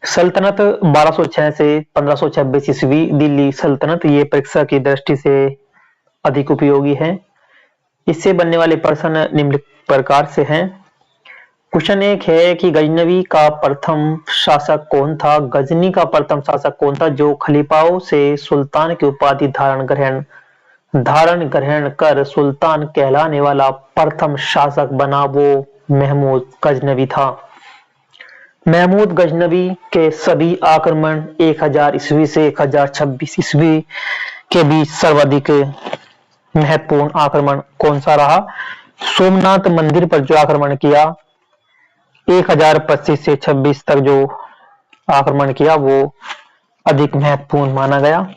सल्तनत 1206 से 1526 ईस्वी दिल्ली सल्तनत ये परीक्षा की दृष्टि से अधिक उपयोगी है। इससे बनने वाले प्रश्न निम्न प्रकार से हैं। क्वेश्चन एक है कि गजनवी का प्रथम शासक कौन था? गजनी का प्रथम शासक कौन था जो खलीफाओं से सुल्तान की उपाधि धारण ग्रहण कर सुल्तान कहलाने वाला प्रथम शासक बना? वो महमूद गजनवी था। महमूद गजनवी के सभी आक्रमण 1000 ईस्वी से 1026 ईस्वी के बीच सर्वाधिक महत्वपूर्ण आक्रमण कौन सा रहा? सोमनाथ मंदिर पर जो आक्रमण किया 1025 से 26 तक जो आक्रमण किया वो अधिक महत्वपूर्ण माना गया।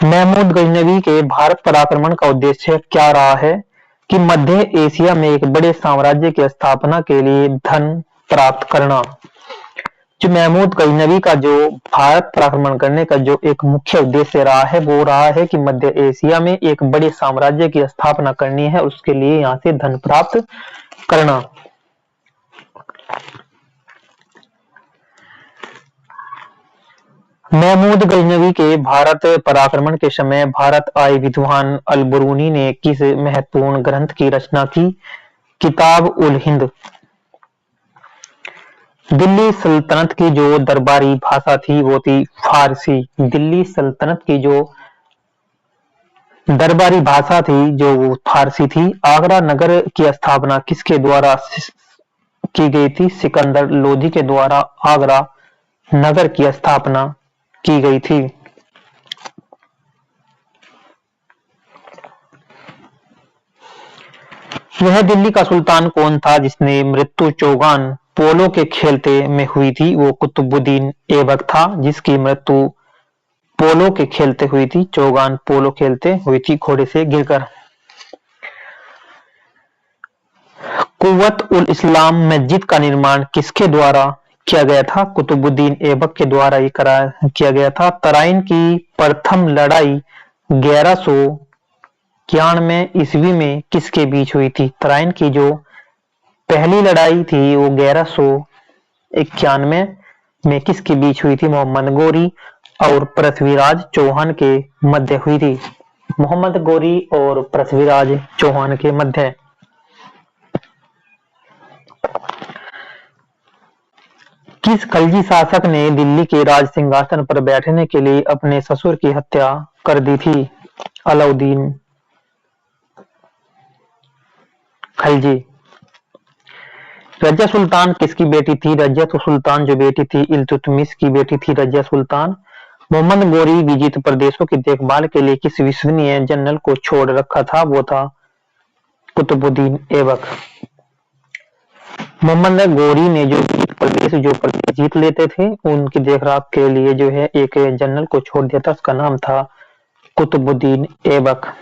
महमूद गजनवी के भारत पर आक्रमण का उद्देश्य क्या रहा है? कि मध्य एशिया में एक बड़े साम्राज्य की स्थापना के लिए धन प्राप्त करना। जो महमूद गजनवी का जो भारत पर आक्रमण करने का जो एक मुख्य उद्देश्य रहा है वो रहा है कि मध्य एशिया में एक बड़े साम्राज्य की स्थापना करनी है, उसके लिए यहाँ से धन प्राप्त करना। महमूद गजनवी के भारत पर आक्रमण के समय भारत आए विद्वान अल-बरूनी ने किस महत्वपूर्ण ग्रंथ की रचना की? किताब उल हिंद। दिल्ली सल्तनत की जो दरबारी भाषा थी वो थी फारसी। दिल्ली सल्तनत की जो दरबारी भाषा थी जो वो फारसी थी। आगरा नगर की स्थापना किसके द्वारा की गई थी? सिकंदर लोधी के द्वारा आगरा नगर की स्थापना की गई थी। वह दिल्ली का सुल्तान कौन था जिसने मृत्यु चौगान पोलो के खेलते में हुई थी? वो कुतुबुद्दीन ऐबक था जिसकी मृत्यु पोलो के खेलते हुई थी। चौगान पोलो खेलते हुई थी घोड़े से गिरकर। कुव्वत उल इस्लाम मस्जिद का निर्माण किसके द्वारा किया गया था? कुतुबुद्दीन ऐबक के द्वारा ये किया गया था। तराइन की प्रथम लड़ाई 1191 ईस्वी में किसके बीच हुई थी? तराइन की जो पहली लड़ाई थी वो 1191 में किसके बीच हुई थी? मोहम्मद गोरी और पृथ्वीराज चौहान के मध्य हुई थी। मोहम्मद गोरी और पृथ्वीराज चौहान के मध्य। किस खलजी शासक ने दिल्ली के राज सिंहासन पर बैठने के लिए अपने ससुर की हत्या कर दी थी? अलाउद्दीन खलजी। रजिया सुल्तान किसकी बेटी थी? रजिया सुल्तान जो बेटी थी इल्तुतमिश की बेटी थी रजिया सुल्तान। मोहम्मद गोरी विजित प्रदेशों की देखभाल के लिए किस विश्वसनीय जनरल को छोड़ रखा था? वो था कुतुबुद्दीन ऐबक। मोहम्मद गोरी ने जो प्रदेश जीत लेते थे उनकी देखरेख के लिए जो है एक जनरल को छोड़ दिया था, उसका नाम था कुतुबुद्दीन ऐबक।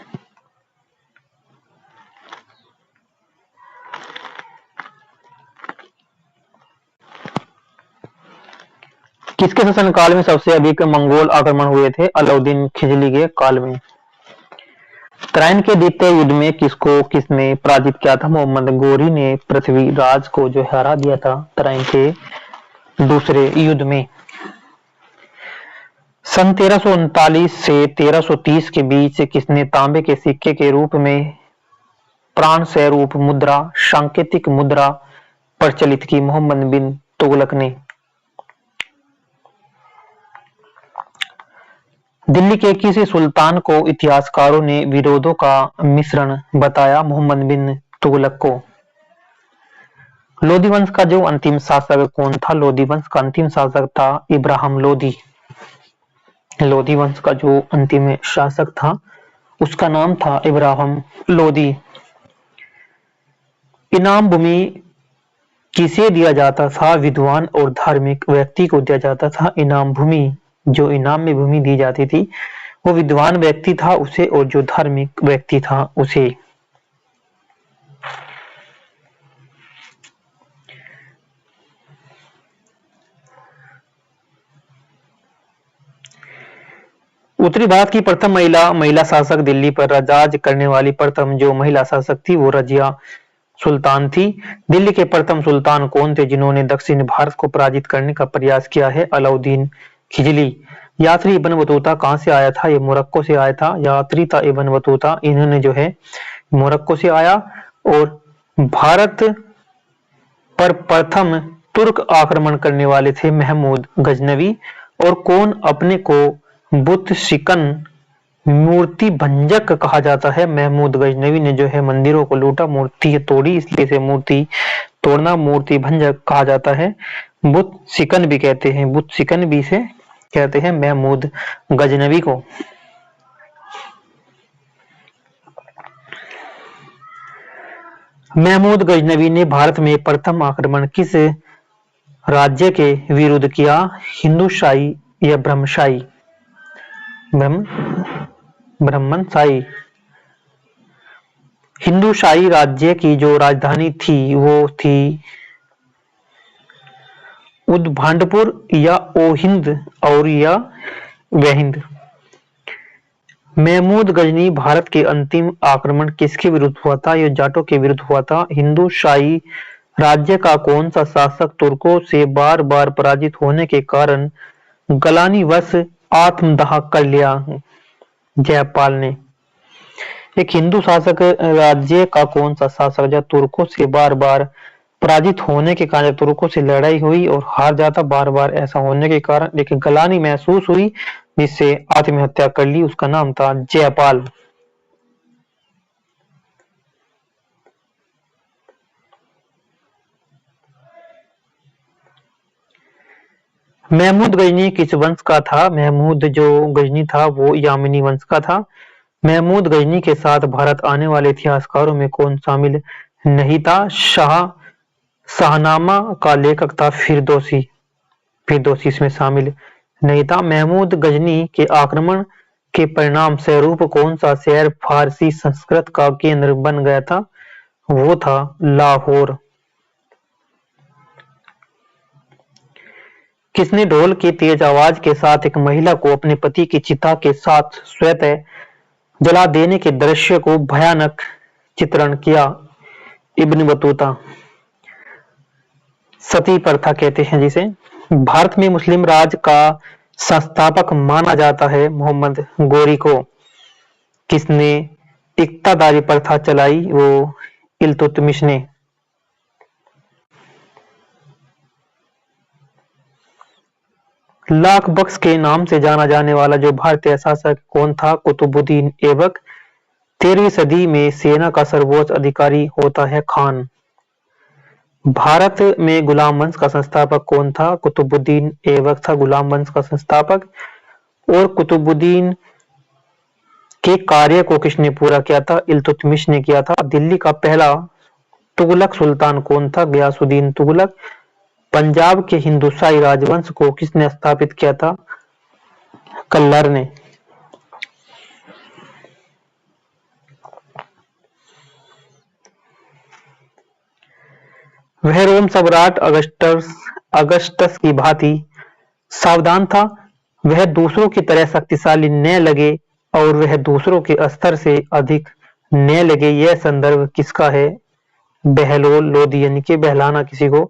किसके शासनकाल में सबसे अधिक मंगोल आक्रमण हुए थे? अलाउद्दीन खिलजी के काल में। तराइन के द्वितीय युद्ध में किसने पराजित किया था? मोहम्मद गोरी ने पृथ्वीराज को जो हरा दिया था तराइन के दूसरे युद्ध में। सन 1339 से 1330 के बीच किसने तांबे के सिक्के के रूप में प्राण स्वरूप मुद्रा सांकेतिक मुद्रा प्रचलित की? मोहम्मद बिन तुगलक ने। दिल्ली के किसी सुल्तान को इतिहासकारों ने विरोधों का मिश्रण बताया? मोहम्मद बिन तुगलक को। लोधी वंश का जो अंतिम शासक कौन था? लोधी वंश का अंतिम शासक था इब्राहिम लोधी। लोधी वंश का जो अंतिम शासक था उसका नाम था इब्राहिम लोधी। इनाम भूमि किसे दिया जाता था? विद्वान और धार्मिक व्यक्ति को दिया जाता था इनाम भूमि। जो इनाम में भूमि दी जाती थी वो विद्वान व्यक्ति था उसे, और जो धार्मिक व्यक्ति था उसे। उत्तरी भारत की प्रथम महिला शासक, दिल्ली पर राज करने वाली प्रथम जो महिला शासक थी वो रजिया सुल्तान थी। दिल्ली के प्रथम सुल्तान कौन थे जिन्होंने दक्षिण भारत को पराजित करने का प्रयास किया है? अलाउद्दीन खिलजी। यात्री इब्न बतूता कहाँ से आया था? ये मोरक्को से आया था। यात्री था इब्न बतूता, इन्होंने जो है मोरक्को से आया। और भारत पर प्रथम तुर्क आक्रमण करने वाले थे महमूद गजनवी। और कौन अपने को बुत शिकन मूर्ति भंजक कहा जाता है? महमूद गजनवी ने जो है मंदिरों को लूटा, मूर्ति तोड़ी, इसलिए से मूर्ति तोड़ना मूर्ति भंजक कहा जाता है। बुत शिकन भी कहते हैं, बुत शिकन भी से कहते हैं महमूद गजनवी को। महमूद गजनवी ने भारत में प्रथम आक्रमण किस राज्य के विरुद्ध किया? हिंदूशाही या ब्रह्मशाही? ब्रह्मनशाही। हिंदूशाही राज्य की जो राजधानी थी वो थी उदभांडपुर या ओहिंद और या वहिंद। महमूद गजनी भारत के अंतिम आक्रमण किसके विरुद्ध हुआ था? यह जाटों के विरुद्ध हुआ था। हिंदूशाही राज्य का कौन सा शासक तुर्कों से बार बार पराजित होने के कारण गलानीवश आत्मदाह कर लिया? जयपाल ने। एक हिंदू शासक राज्य का कौन सा शासक जब तुर्कों से बार बार पराजित होने के कारण तुर्कों से लड़ाई हुई और हार जाता बार बार, ऐसा होने के कारण एक गलानी महसूस हुई जिससे आत्महत्या कर ली, उसका नाम था जयपाल। महमूद गजनी किस वंश का था? महमूद जो गजनी था वो यामिनी वंश का था। महमूद गजनी के साथ भारत आने वाले इतिहासकारों में कौन शामिल नहीं था? शाहनामा का लेखक था फिरदौसी। फिरदौसी इसमें शामिल नहीं था। महमूद गजनी के आक्रमण के परिणाम स्वरूप कौन सा शहर फारसी संस्कृत का केंद्र बन गया था? वो था लाहौर। किसने ढोल की तेज आवाज के साथ एक महिला को अपने पति की चिता के साथ स्वतः जला देने के दृश्य को भयानक चित्रण किया? Ibn Battuta. सती प्रथा कहते हैं जिसे। भारत में मुस्लिम राज का संस्थापक माना जाता है मोहम्मद गोरी को। किसने इक्तादारी प्रथा चलाई? वो इल्तुतमिश ने। लाख बख्श के नाम से जाना जाने वाला जो भारतीय शासक कौन था? कुतुबुद्दीन ऐबक। 13वीं सदी में सेना का सर्वोच्च अधिकारी होता है खान। भारत में गुलाम वंश का संस्थापक कौन था? कुतुबुद्दीन ऐबक था गुलाम वंश का संस्थापक। और कुतुबुद्दीन के कार्य को किसने पूरा किया था? इल्तुतमिश ने किया था। दिल्ली का पहला तुगलक सुल्तान कौन था? गयासुद्दीन तुगलक। पंजाब के हिंदूशाही राजवंश को किसने स्थापित किया था? कल्लर ने। वह रोम सम्राट अगस्टस की भांति सावधान था। वह दूसरों की तरह शक्तिशाली न लगे और वह दूसरों के स्तर से अधिक न लगे। यह संदर्भ किसका है? बहलोल लोदी, यानी कि बहलाना, किसी को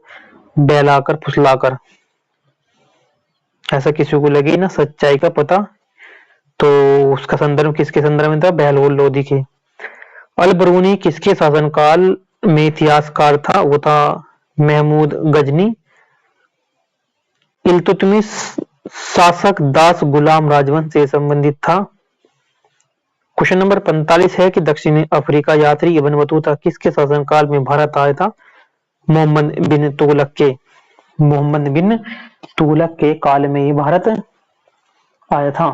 बहलाकर फुसलाकर। ऐसा किसी को लगे ना सच्चाई का पता, तो उसका संदर्भ किसके संदर्भ में था? बहलोल लोदी के। अल बरूनी किसके शासनकाल में इतिहासकार था? वो था महमूद गजनी। इल्तुतमिश शासक दास गुलाम राजवंश से संबंधित था। क्वेश्चन नंबर 45 है कि दक्षिणी अफ्रीका यात्री इब्न बतूता किसके शासनकाल में भारत आया था? मोहम्मद बिन तुगलक के। मोहम्मद बिन तुगलक के काल में ही भारत आया था।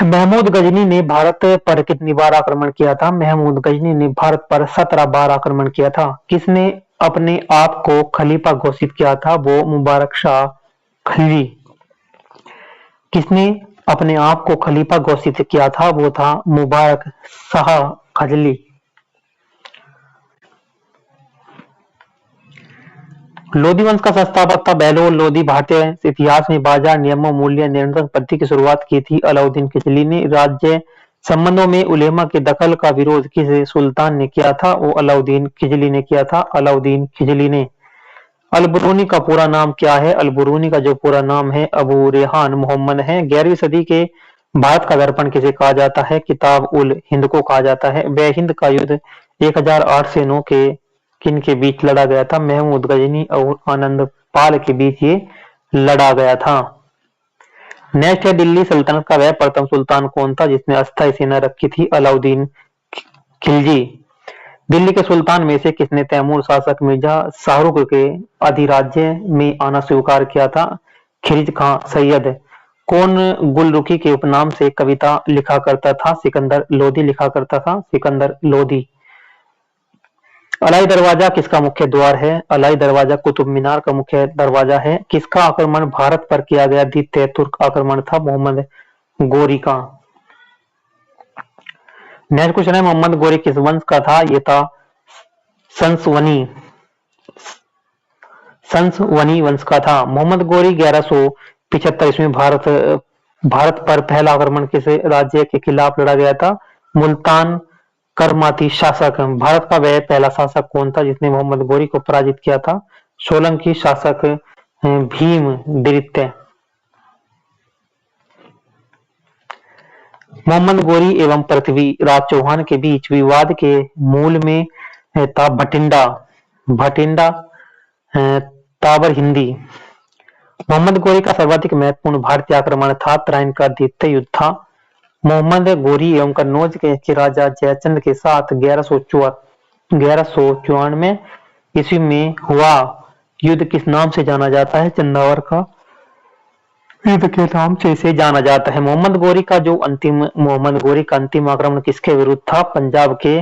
महमूद गजनी ने भारत पर कितनी बार आक्रमण किया था? महमूद गजनी ने भारत पर 17 बार आक्रमण किया था। किसने अपने आप को खलीफा घोषित किया था? वो मुबारक शाह खलजी। किसने अपने आप को खलीफा घोषित किया था? वो था मुबारक शाह खलजी। लोधी वंश का संस्थापक था बहलोल लोधी। भारतीय इतिहास में बाजार नियमों मूल्य नियंत्रण पद्धति की शुरुआत की थी अलाउद्दीन खिलजी ने। राज्य संबंधों में उलेमा के दखल का विरोध किस सुल्तान ने किया था? वो अलाउद्दीन खिजली ने किया था। अलाउद्दीन खिजली ने। अल-बुरूनी का पूरा नाम क्या है? अल-बुरूनी का जो पूरा नाम है अबू रेहान मोहम्मद है। 11वीं सदी के भारत का दर्पण किसे कहा जाता है? किताब उल हिंद को कहा जाता है। वे हिंद का युद्ध 1008 से 9 के किन के बीच लड़ा गया था? महमूद गजनी और आनंद पाल के बीच ये लड़ा गया था। नेक्स्ट है, दिल्ली सल्तनत का वह प्रथम सुल्तान कौन था जिसने अस्थायी सेना रखी थी? अलाउद्दीन खिलजी। दिल्ली के सुल्तान में से किसने तैमूर शासक मिर्जा शाहरुख के अधिराज्य में आना स्वीकार किया था? खिलज खां सैयद। कौन गुलरुखी के उपनाम से कविता लिखा करता था? सिकंदर लोदी लिखा करता था। सिकंदर लोदी। अलाई दरवाजा किसका मुख्य द्वार है? अलाई दरवाजा कुतुब मीनार का मुख्य दरवाजा है। किसका आक्रमण भारत पर किया गया द्वितीय तुर्क आक्रमण था? मोहम्मद गोरी का। नेक्स्ट क्वेश्चन है, मोहम्मद गोरी किस वंश का था? ये था संसवनी वंश का था। मोहम्मद गोरी 1175 ईस्वी में भारत पर पहला आक्रमण किस राज्य के खिलाफ लड़ा गया था? मुल्तान करमाती शासक। भारत का वह पहला शासक कौन था जिसने मोहम्मद गोरी को पराजित किया था? सोलंकी शासक भीमदित्य। मोहम्मद गोरी एवं पृथ्वीराज चौहान के बीच विवाद के मूल में था भटिंडा ताबर हिंदी। मोहम्मद गोरी का सर्वाधिक महत्वपूर्ण भारतीय आक्रमण था तराइन का द्वितीय युद्ध था। मोहम्मद गोरी एवं कन्नौज के राजा जयचंद के साथ 1194 ईस्वी में हुआ युद्ध किस नाम से जाना जाता है? चंदावर का युद्ध के नाम से इसे जाना जाता है। मोहम्मद गोरी का अंतिम आक्रमण किसके विरुद्ध था? पंजाब के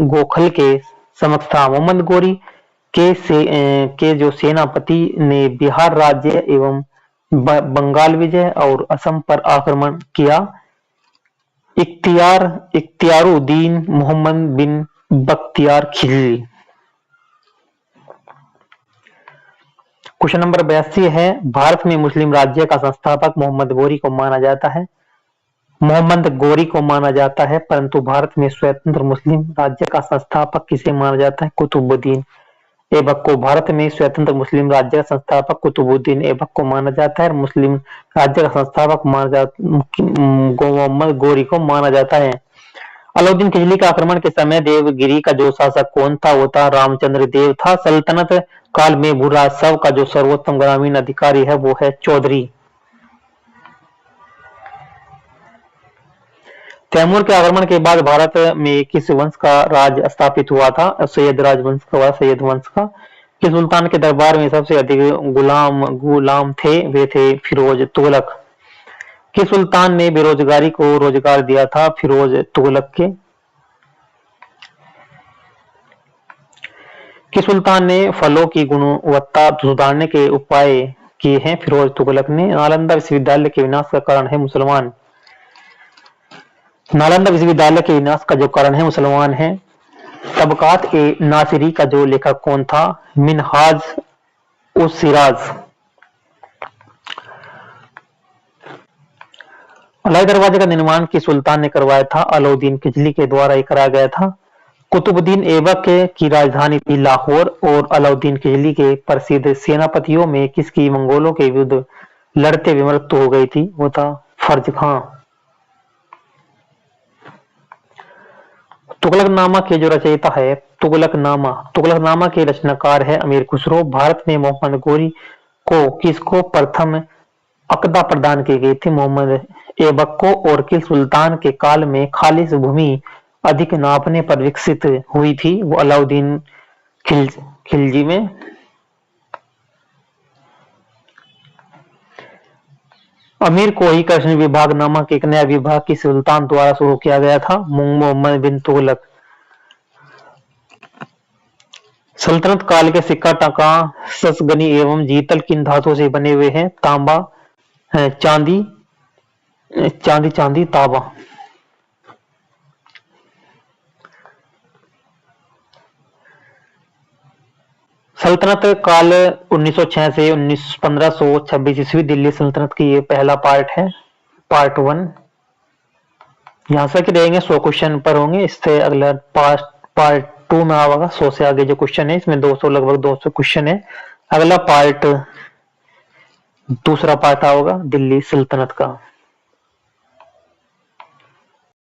गोखल के समक्ष था। मोहम्मद गोरी के जो सेनापति ने बिहार राज्य एवं बंगाल विजय और असम पर आक्रमण किया? इख्तियारुद्दीन मोहम्मद बिन बख्तियार खिलजी। क्वेश्चन नंबर 82 है, भारत में मुस्लिम राज्य का संस्थापक मोहम्मद गोरी को माना जाता है। मोहम्मद गोरी को माना जाता है, परंतु भारत में स्वतंत्र मुस्लिम राज्य का संस्थापक किसे माना जाता है? कुतुबुद्दीन ऐबक को। भारत में स्वतंत्र मुस्लिम राज्य का संस्थापक कुतुबुद्दीन ऐबक को माना जाता है। मुस्लिम राज्य का संस्थापक मोहम्मद गोरी को माना जाता है। अलाउद्दीन खिलजी के आक्रमण के समय देवगिरी का जो शासक कौन था? वो था रामचंद्र देव था। सल्तनत काल में भूराजस्व का जो सर्वोत्तम ग्रामीण अधिकारी है वो है चौधरी। तैमूर के आक्रमण के बाद भारत में किस वंश का राज स्थापित हुआ था? सैयद राजवंश का, सैयद वंश का। किस सुल्तान के दरबार में सबसे अधिक गुलाम थे? वे थे फिरोज तुगलक। किस सुल्तान ने बेरोजगारी को रोजगार दिया था? फिरोज तुगलक के। किस सुल्तान ने फलों की गुणवत्ता सुधारने के उपाय किए हैं? फिरोज तुगलक ने। नालंदा विश्वविद्यालय के विनाश का कारण है मुसलमान। नालंदा विश्वविद्यालय के विनाश का जो कारण है मुसलमान है। तबकात ए नासिरी का जो लेखक कौन था? मिनहाज उस सिराज। अलाई दरवाजे का निर्माण किस सुल्तान ने करवाया था? अलाउद्दीन खिलजी के द्वारा ही कराया गया था। कुतुबुद्दीन ऐबक की राजधानी थी लाहौर और अलाउद्दीन खिलजी के प्रसिद्ध सेनापतियों में किसकी मंगोलों के विरुद्ध लड़ते हुए मृत्यु हो गई थी? वो था फर्ज खां। तुगलकनामा के जो रचयिता है तुगलकनामा के रचनाकार है अमीर खुसरो। भारत में मोहम्मद गोरी को किसको प्रथम अकदा प्रदान की गई थी? मोहम्मद ऐबक को। और किस सुल्तान के काल में खालिस भूमि अधिक नापने पर विकसित हुई थी? वो अलाउद्दीन खिलजी में। अमीर को ही कृष्ण विभाग नामक एक नया विभाग किस सुल्तान द्वारा शुरू किया गया था? मोहम्मद बिन तुगलक। सल्तनत काल के सिक्का टका ससगनी एवं जीतल किन धातुओं से बने हुए हैं? तांबा, चांदी तांबा। सल्तनत काल 1906 से 1526 ईस्वी दिल्ली सल्तनत की ये पहला पार्ट है, पार्ट 1। यहाँ से कि रहेंगे 100 क्वेश्चन पर होंगे। इससे अगला पार्ट 2 में आएगा। 100 से आगे जो क्वेश्चन है इसमें 200 लगभग 200 क्वेश्चन है। अगला पार्ट दूसरा पार्ट आओगा दिल्ली सल्तनत का।